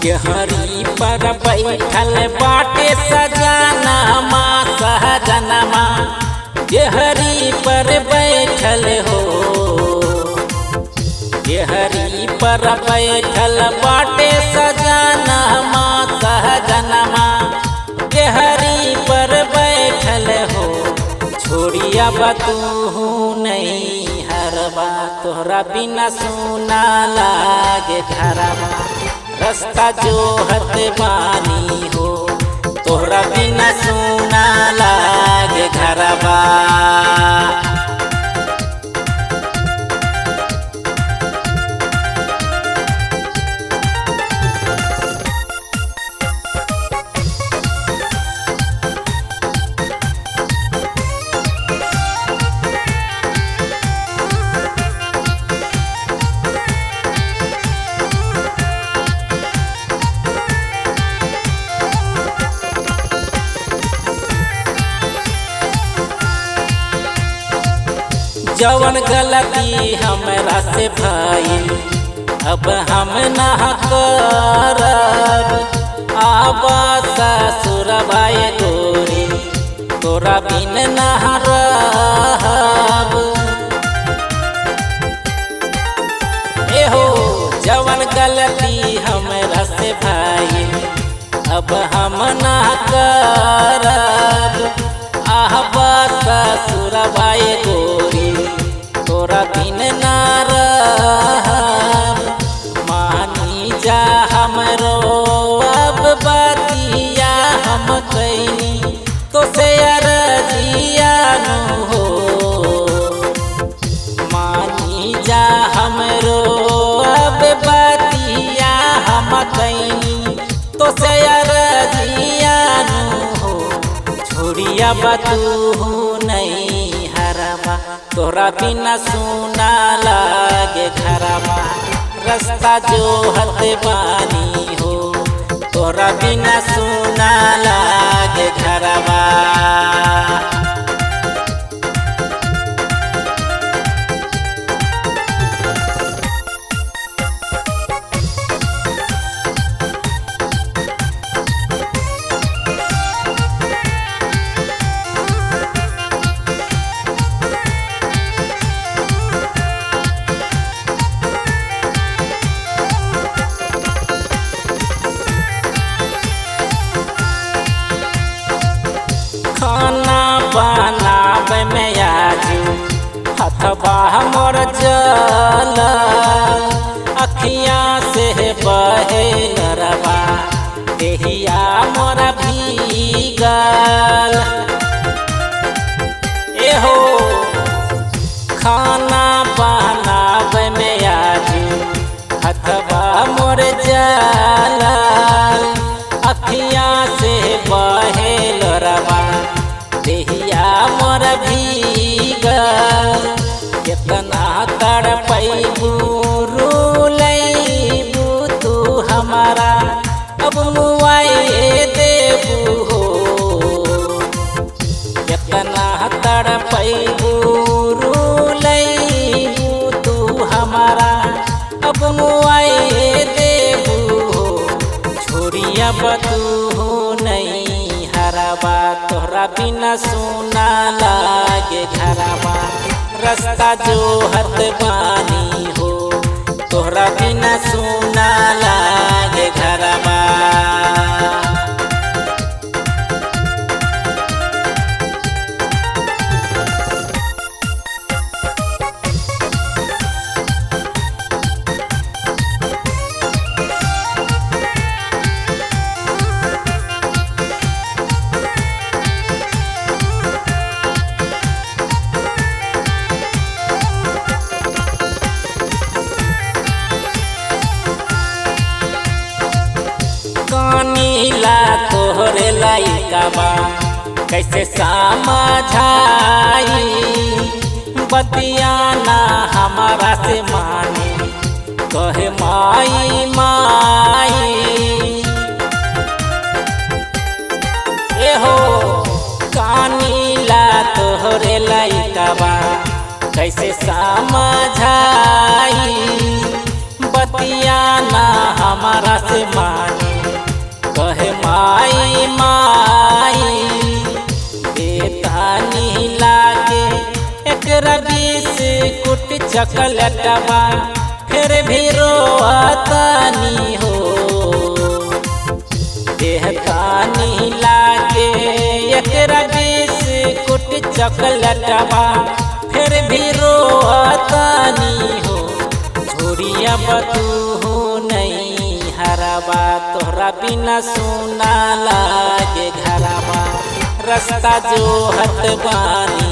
Gehry पर बैठल बाटे सजनमा सहजनमा, गेहरी पर बैठल हो, गेहरी पर बैठल बाटे सजनमा सहजनमा, गेहरी पर बैठल हो। छोड़िया बतू नहीं हरबा, तोहरा बिना सुना लागे घरवा, रास्ता जो हत बानी हो, तोहरा बिना सुना लागे घरवा। जवन गलती हमरा से भइल अब हम ना करब, अब ससुरबा गोरी तोरा बिन ना रहब। एहो जवन गलती हमरा से भइल अब हम ना करब, अब ससुरबा गोरी तोरा बिन ना रहब। मानी जा हमरो अब बतिया हम कैनी तो से अरजिया नु हो, मानी जा हमरो अब बतिया हम कैनी तो से अरजिया नु हो। छोड़िया बतू नहीं हरबा, तोरा बिना सुना लागे घरवा, रास्ता जो हत बानी हो, तोरा बिना सुना लागे घरवा। खाना बनावे में आजू हथबा मोर जल, अखियाँ से बहे नरवा देहिया मोर भीगल। एहो खाना बनावे में आजू हथबा मोर जल, अखियाँ से बहे नरवा देहिया मोर भीगल। कितना तड़पैबू रुलैबू तू हमारा, अब मुआए देबू हो। कितना तड़पैबू रुलैबू तू हमारा, अब मुआए देबू हो। छोड़िया बतू नहीं हरबा, तोहरा बिना सुना लागे घरवा, रास्ता जो हत बानी हो, तोहरा बिना सुना लागे घरवा। कानीला तोहरे लाइकाबा कैसे समझाई, बतिया ना हमारा से माने कहे माई माई। एहो कानीला तोहरे लाइकाबा कैसे समझाई, बतिया ना हमारा हमारा से मानी कहे माई माई बेतानी लागे एकरा बिस्कुट चॉकलेटवा फिर भी रोतानी हो बेतानी लागे एकरा बिस्कुट चॉकलेटवा फिर भी रोतानी हो छोड़िया बतू नहीं हरवा तोहरा बिना सुना लागे घरवा रास्ता जो हत बानी